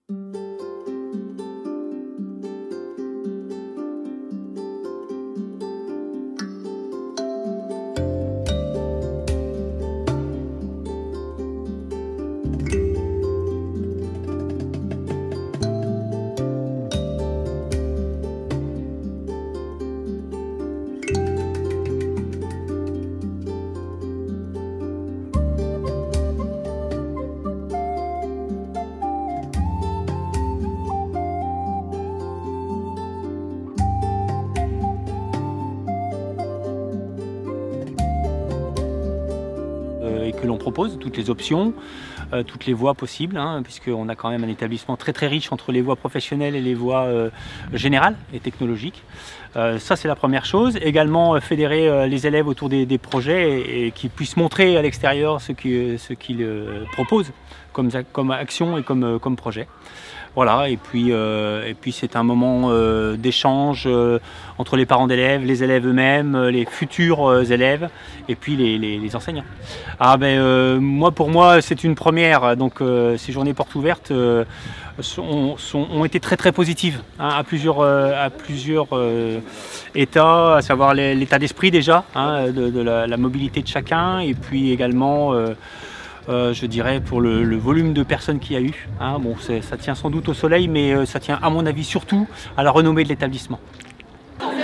Et que l'on propose, toutes les options, toutes les voies possibles, hein, puisqu'on a quand même un établissement très très riche entre les voies professionnelles et les voies générales et technologiques. Ça c'est la première chose. Également fédérer les élèves autour des projets et qu'ils puissent montrer à l'extérieur ce qu'ils proposent comme action et comme projet. Voilà, et puis c'est un moment d'échange entre les parents d'élèves, les élèves eux-mêmes, les futurs élèves et puis les enseignants. Ah ben, pour moi c'est une première, donc ces journées portes ouvertes ont été très très positives, hein, à plusieurs états, à savoir l'état d'esprit déjà, hein, de la mobilité de chacun, et puis également je dirais pour le volume de personnes qu'il y a eu. Hein. Bon, ça tient sans doute au soleil, mais ça tient à mon avis surtout à la renommée de l'établissement.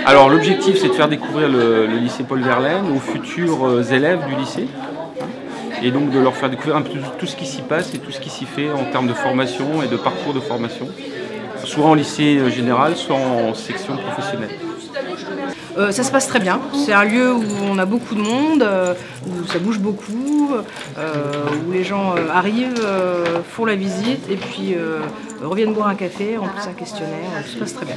Alors l'objectif c'est de faire découvrir le lycée Paul Verlaine aux futurs élèves du lycée, et donc de leur faire découvrir un peu tout ce qui s'y passe et tout ce qui s'y fait en termes de formation et de parcours de formation, soit en lycée général, soit en section professionnelle. Ça se passe très bien, c'est un lieu où on a beaucoup de monde, où ça bouge beaucoup, où les gens arrivent, font la visite et puis reviennent boire un café, remplissent un questionnaire, tout se passe très bien.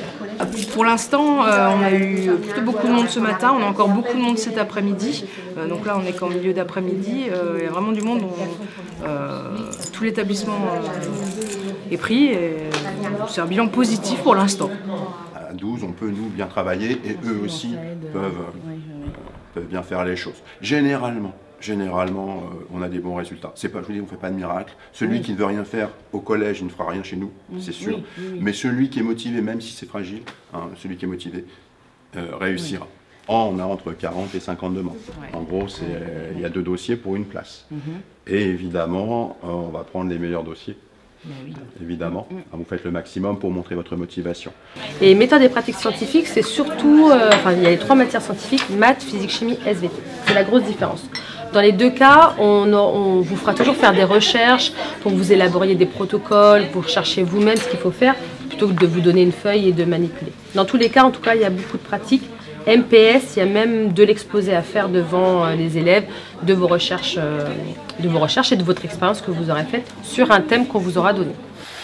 Pour l'instant, on a eu plutôt beaucoup de monde ce matin, on a encore beaucoup de monde cet après-midi, donc là on est qu'en milieu d'après-midi, il y a vraiment du monde, tout l'établissement est pris et c'est un bilan positif pour l'instant. À 12, on peut nous bien travailler et eux aussi peuvent bien faire les choses. Généralement, on a des bons résultats. C'est pas, je vous dis, on ne fait pas de miracle. Celui qui ne veut rien faire au collège, il ne fera rien chez nous, c'est sûr. Mais celui qui est motivé, même si c'est fragile, hein, celui qui est motivé réussira. On a entre 40 et 50 demandes. En gros, il y a 2 dossiers pour une place. Et évidemment, on va prendre les meilleurs dossiers. Évidemment, vous faites le maximum pour montrer votre motivation. Et méthode et pratiques scientifiques, c'est surtout, il y a les 3 matières scientifiques, maths, physique, chimie, SVT. C'est la grosse différence. Dans les 2 cas, on vous fera toujours faire des recherches pour que vous élaboriez des protocoles, pour chercher vous-même ce qu'il faut faire, plutôt que de vous donner une feuille et de manipuler. Dans tous les cas, en tout cas, il y a beaucoup de pratiques. MPS, il y a même de l'exposé à faire devant les élèves, de vos recherches et de votre expérience que vous aurez faite sur un thème qu'on vous aura donné.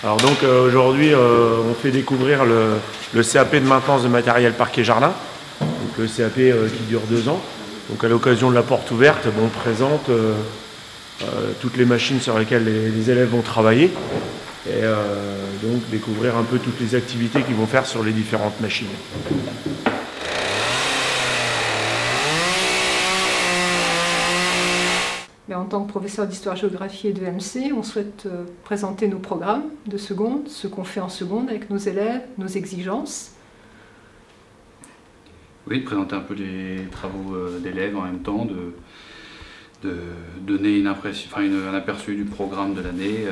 Alors donc aujourd'hui, on fait découvrir le CAP de maintenance de matériel parquet jardin, donc le CAP qui dure 2 ans. Donc à l'occasion de la porte ouverte, on présente toutes les machines sur lesquelles les élèves vont travailler et donc découvrir un peu toutes les activités qu'ils vont faire sur les différentes machines. En tant que professeur d'histoire-géographie et de MC, on souhaite présenter nos programmes de seconde, ce qu'on fait en seconde avec nos élèves, nos exigences. Oui, de présenter un peu les travaux d'élèves en même temps, de donner un aperçu du programme de l'année,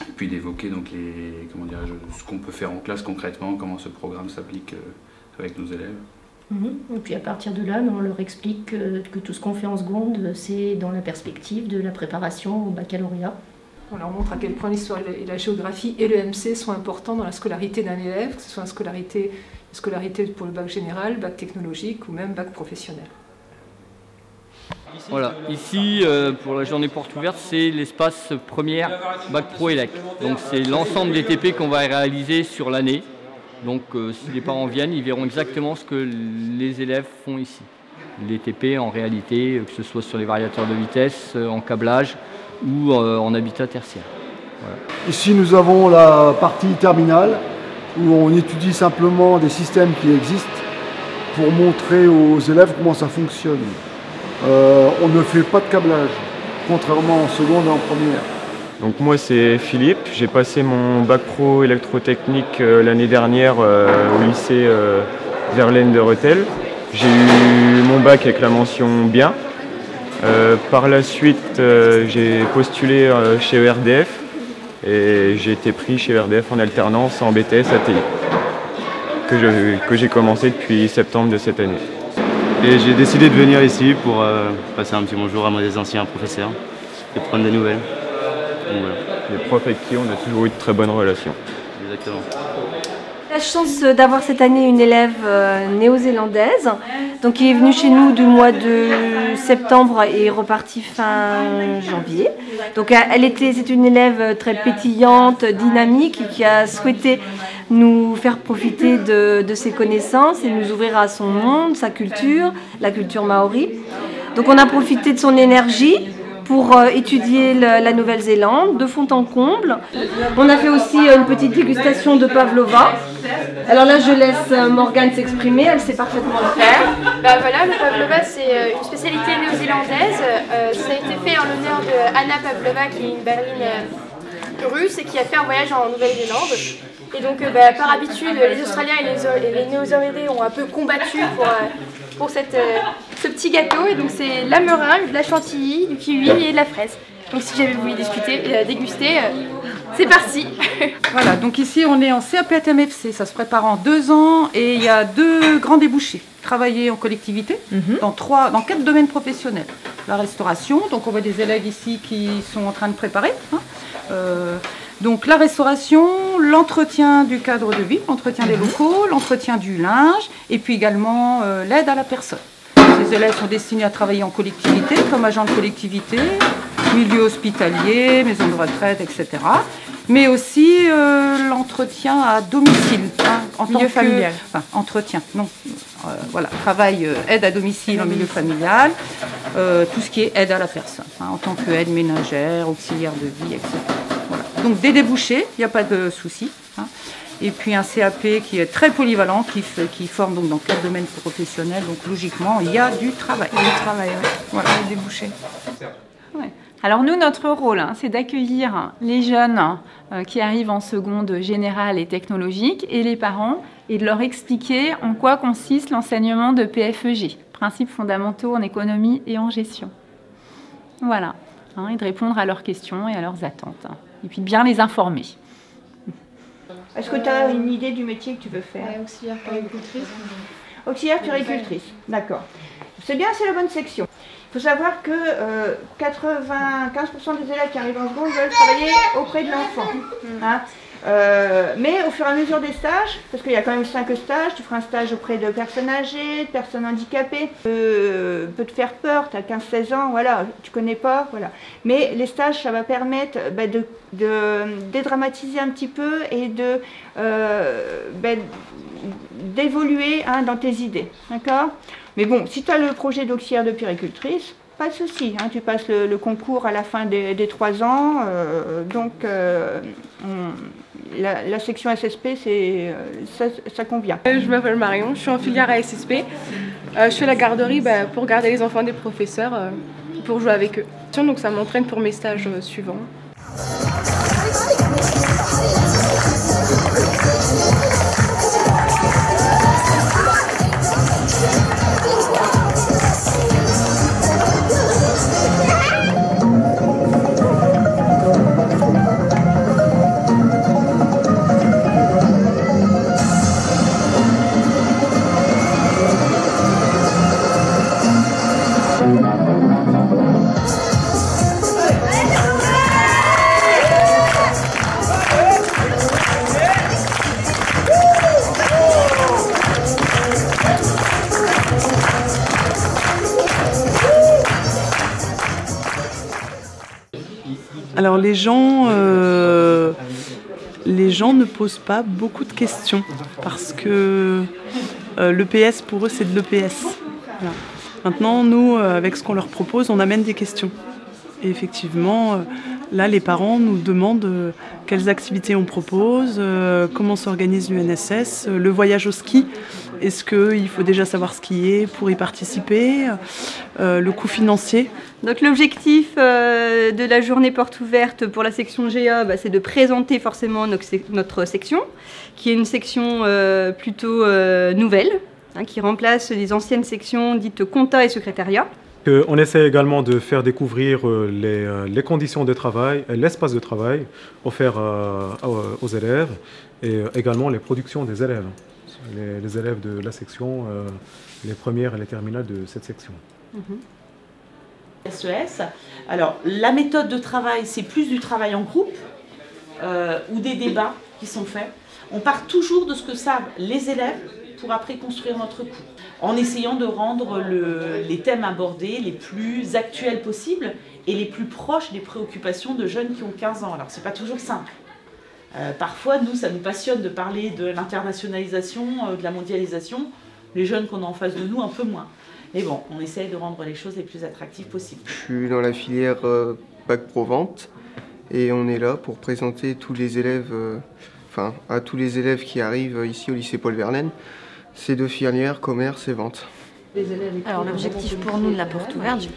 et puis d'évoquer donc ce qu'on peut faire en classe concrètement, comment ce programme s'applique avec nos élèves. Et puis à partir de là, on leur explique que tout ce qu'on fait en seconde, c'est dans la perspective de la préparation au baccalauréat. On leur montre à quel point l'histoire et la géographie et le MC sont importants dans la scolarité d'un élève, que ce soit une scolarité pour le bac général, bac technologique ou même bac professionnel. Voilà, ici pour la journée porte ouverte, c'est l'espace première bac pro élec. Donc c'est l'ensemble des TP qu'on va réaliser sur l'année. Donc si les parents viennent, ils verront exactement ce que les élèves font ici. Les TP en réalité, que ce soit sur les variateurs de vitesse, en câblage ou en habitat tertiaire. Voilà. Ici nous avons la partie terminale où on étudie simplement des systèmes qui existent pour montrer aux élèves comment ça fonctionne. On ne fait pas de câblage, contrairement en seconde et en première. Donc moi c'est Philippe, j'ai passé mon bac pro électrotechnique l'année dernière au lycée Verlaine de Rethel. J'ai eu mon bac avec la mention bien. Par la suite j'ai postulé chez ERDF et j'ai été pris chez ERDF en alternance en BTS ATI que j'ai commencé depuis septembre de cette année. Et j'ai décidé de venir ici pour passer un petit bonjour à mes anciens professeurs et prendre des nouvelles. Donc, voilà. Les profs avec qui on a toujours eu de très bonnes relations. Exactement. La chance d'avoir cette année une élève néo-zélandaise, donc qui est venue chez nous du mois de septembre et est repartie fin janvier. Donc c'est une élève très pétillante, dynamique, qui a souhaité nous faire profiter de ses connaissances et nous ouvrir à son monde, sa culture, la culture maori. Donc on a profité de son énergie pour étudier la Nouvelle-Zélande de fond en comble. On a fait aussi une petite dégustation de pavlova. Alors là, je laisse Morgane s'exprimer, elle sait parfaitement le faire. Bah voilà, le pavlova, c'est une spécialité néo-zélandaise. Ça a été fait en l'honneur de Anna Pavlova, qui est une ballerine russe et qui a fait un voyage en Nouvelle-Zélande. Et donc, par habitude, les Australiens et les Néo-Zélandais ont un peu combattu pour ce petit gâteau. Et donc, c'est la meringue, de la chantilly, du kiwi et de la fraise. Donc, si j'avais voulu déguster, c'est parti. Voilà, donc ici, on est en CAP ATMFC. Ça se prépare en 2 ans et il y a 2 grands débouchés. Travailler en collectivité dans 4 domaines professionnels. La restauration, donc on voit des élèves ici qui sont en train de préparer. Donc la restauration, l'entretien du cadre de vie, l'entretien des locaux, l'entretien du linge et puis également l'aide à la personne. Ces élèves sont destinés à travailler en collectivité, comme agents de collectivité, milieu hospitalier, maison de retraite, etc. Mais aussi l'entretien à domicile. En milieu familial. Enfin, entretien, non. Voilà, travail, aide à domicile en milieu familial, tout ce qui est aide à la personne, en tant qu'aide ménagère, auxiliaire de vie, etc. Voilà. Donc des débouchés, il n'y a pas de souci. Et puis un CAP qui est très polyvalent, qui forme donc dans 4 domaines professionnels. Donc logiquement, il y a du travail. Il y a du travail, oui. Voilà, des débouchés. Ouais. Alors nous, notre rôle, c'est d'accueillir les jeunes qui arrivent en seconde générale et technologique et les parents et de leur expliquer en quoi consiste l'enseignement de PFEG, principes fondamentaux en économie et en gestion. Voilà, et de répondre à leurs questions et à leurs attentes. Et puis de bien les informer. Est-ce que tu as une idée du métier que tu veux faire? Auxiliaire puéricultrice. Auxiliaire puéricultrice, d'accord. C'est bien, c'est la bonne section. Il faut savoir que 95% des élèves qui arrivent en seconde veulent travailler auprès de l'enfant. Mais au fur et à mesure des stages, parce qu'il y a quand même 5 stages, tu feras un stage auprès de personnes âgées, de personnes handicapées, peut te faire peur, tu as 15-16 ans, voilà, tu connais pas, voilà. Mais les stages, ça va permettre de dédramatiser un petit peu et d'évoluer dans tes idées, d'accord? Mais bon, si tu as le projet d'auxiliaire de puéricultrice, pas de souci, tu passes le concours à la fin des 3 ans, la section SSP, ça convient. Je m'appelle Marion, je suis en filière à SSP. Je fais la garderie pour garder les enfants des professeurs, pour jouer avec eux. Donc ça m'entraîne pour mes stages suivants. Alors les gens ne posent pas beaucoup de questions parce que l'EPS pour eux c'est de l'EPS. Voilà. Maintenant nous avec ce qu'on leur propose on amène des questions. Et effectivement là les parents nous demandent quelles activités on propose, comment s'organise l'UNSS, le voyage au ski. Est-ce qu'il faut déjà savoir skier pour y participer? Le coût financier? Donc l'objectif de la journée porte ouverte pour la section GA, c'est de présenter forcément notre section, qui est une section plutôt nouvelle, qui remplace les anciennes sections dites compta et secrétariat. On essaie également de faire découvrir les conditions de travail, l'espace de travail offert aux élèves et également les productions des élèves. Les élèves de la section, les premières et les terminales de cette section. SES. Alors, la méthode de travail, c'est plus du travail en groupe ou des débats qui sont faits. On part toujours de ce que savent les élèves pour après construire notre cours, en essayant de rendre les thèmes abordés les plus actuels possibles et les plus proches des préoccupations de jeunes qui ont 15 ans. Alors, c'est pas toujours simple. Parfois, nous, ça nous passionne de parler de l'internationalisation, de la mondialisation. Les jeunes qu'on a en face de nous, un peu moins. Mais bon, on essaye de rendre les choses les plus attractives possibles. Je suis dans la filière Bac Pro Vente et on est là pour présenter tous les élèves, à tous les élèves qui arrivent ici au lycée Paul Verlaine, ces deux filières, commerce et vente. Alors l'objectif pour nous de la porte ouverte,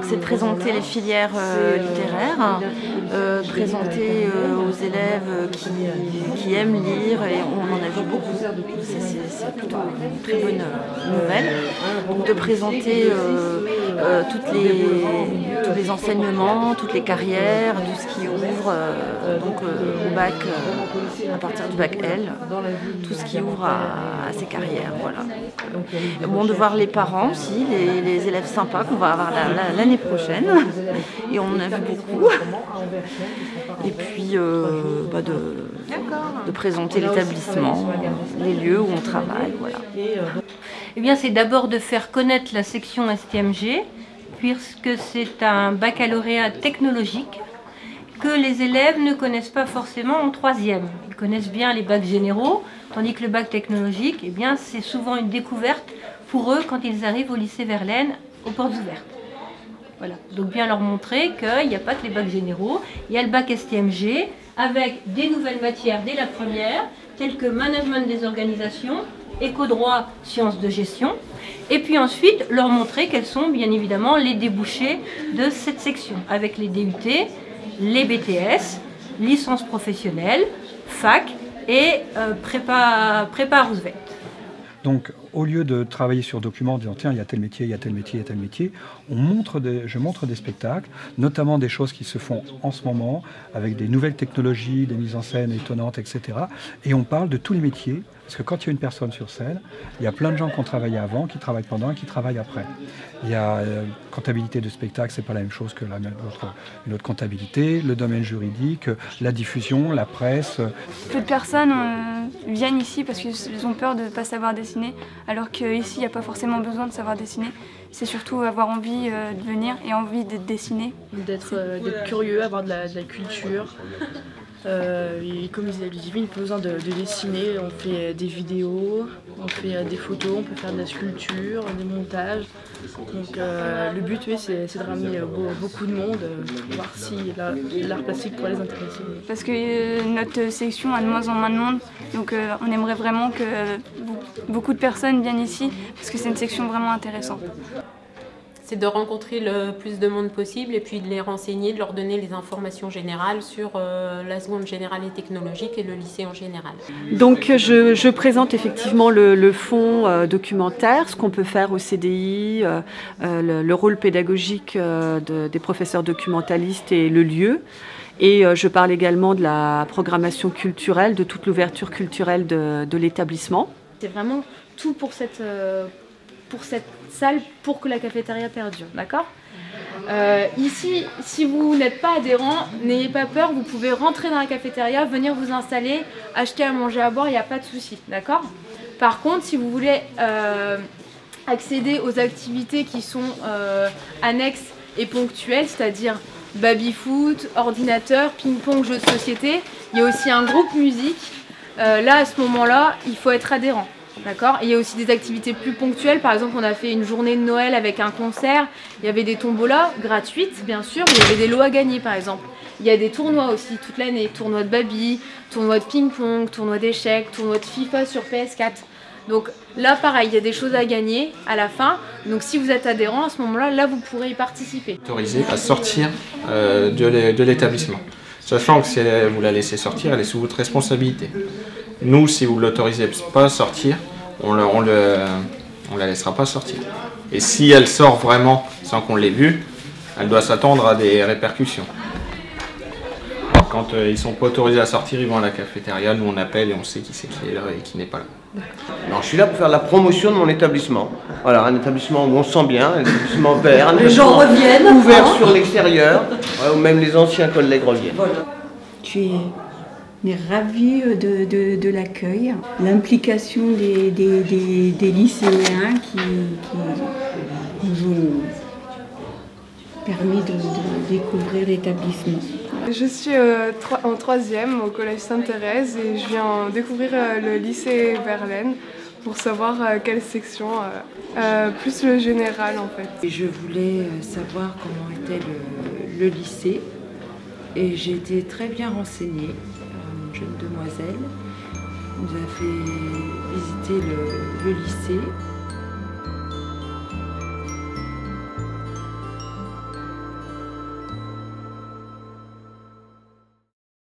c'est de présenter les filières littéraires, présenter aux élèves qui aiment lire, et on en a vu beaucoup, c'est plutôt une très bonne nouvelle. Donc de présenter tous les enseignements, toutes les carrières, tout ce qui ouvre au bac, à partir du bac L, tout ce qui ouvre à ces carrières. Voilà. Bon, de voir les parents aussi, les élèves sympas qu'on va avoir l'année prochaine, et on en a vu beaucoup. Et puis de présenter l'établissement, les lieux où on travaille. Voilà. Eh bien, c'est d'abord de faire connaître la section STMG, puisque c'est un baccalauréat technologique que les élèves ne connaissent pas forcément en troisième. Ils connaissent bien les bacs généraux, tandis que le bac technologique, eh bien, c'est souvent une découverte pour eux quand ils arrivent au lycée Verlaine, aux portes ouvertes. Voilà. Donc bien leur montrer qu'il n'y a pas que les bacs généraux, il y a le bac STMG avec des nouvelles matières dès la première, telles que management des organisations, éco-droit, sciences de gestion, et puis ensuite leur montrer quels sont bien évidemment les débouchés de cette section, avec les DUT, les BTS, licence professionnelle, fac et prépa Roosevelt. Donc, au lieu de travailler sur document en disant tiens, il y a tel métier, il y a tel métier, il y a tel métier, je montre des spectacles, notamment des choses qui se font en ce moment, avec des nouvelles technologies, des mises en scène étonnantes, etc. Et on parle de tous les métiers, parce que quand il y a une personne sur scène, il y a plein de gens qui ont travaillé avant, qui travaillent pendant et qui travaillent après. Il y a comptabilité de spectacle, c'est pas la même chose que une autre comptabilité, le domaine juridique, la diffusion, la presse. Peu de personnes viennent ici parce qu'ils ont peur de ne pas savoir dessiner, alors qu'ici, il n'y a pas forcément besoin de savoir dessiner. C'est surtout avoir envie de venir et envie de dessiner. D'être curieux, avoir de la culture. Et comme disait Ludivine, pas besoin de dessiner, on fait des vidéos, on fait des photos, on peut faire de la sculpture, des montages. Donc le but, oui, c'est de ramener beaucoup de monde, voir si l'art plastique pourrait les intéresser. Parce que notre section a de moins en moins de monde, donc on aimerait vraiment que beaucoup de personnes viennent ici, parce que c'est une section vraiment intéressante. C'est de rencontrer le plus de monde possible et puis de les renseigner, de leur donner les informations générales sur la seconde générale et technologique et le lycée en général. Donc je présente effectivement le fonds documentaire, ce qu'on peut faire au CDI, le rôle pédagogique des professeurs documentalistes et le lieu. Et je parle également de la programmation culturelle, de toute l'ouverture culturelle de l'établissement. C'est vraiment tout pour cette salle pour que la cafétéria perdure, d'accord ? Ici, si vous n'êtes pas adhérent, n'ayez pas peur, vous pouvez rentrer dans la cafétéria, venir vous installer, acheter à manger, à boire, il n'y a pas de souci, d'accord ? Par contre, si vous voulez accéder aux activités qui sont annexes et ponctuelles, c'est-à-dire baby-foot, ordinateur, ping-pong, jeux de société, il y a aussi un groupe musique, là à ce moment-là, il faut être adhérent. D'accord. Il y a aussi des activités plus ponctuelles. Par exemple, on a fait une journée de Noël avec un concert. Il y avait des tombolas gratuites, bien sûr, mais il y avait des lots à gagner, par exemple. Il y a des tournois aussi toute l'année. Tournoi de baby, tournoi de ping-pong, tournoi d'échecs, tournoi de FIFA sur PS4. Donc là, pareil, il y a des choses à gagner à la fin. Donc si vous êtes adhérent, à ce moment-là, là, vous pourrez y participer. Autorisé à sortir de l'établissement. Sachant que si vous la laissez sortir, elle est sous votre responsabilité. Nous, si vous ne l'autorisez pas à sortir, on la laissera pas sortir. Et si elle sort vraiment sans qu'on l'ait vue, elle doit s'attendre à des répercussions. Quand ils ne sont pas autorisés à sortir, ils vont à la cafétéria, nous on appelle et on sait qui c'est qui est là et qui n'est pas là. Alors, je suis là pour faire la promotion de mon établissement. Voilà, un établissement où on se sent bien, un établissement vert, les gens reviennent, ouvert sur l'extérieur, où même les anciens collègues reviennent. Voilà. Tu es ravie de l'accueil, l'implication des lycéens qui nous ont permis de découvrir l'établissement. Je suis en 3e au collège Sainte-Thérèse et je viens découvrir le lycée Verlaine pour savoir quelle section, plus le général en fait. Je voulais savoir comment était le lycée et j'ai été très bien renseignée. Une jeune demoiselle nous a fait visiter le lycée.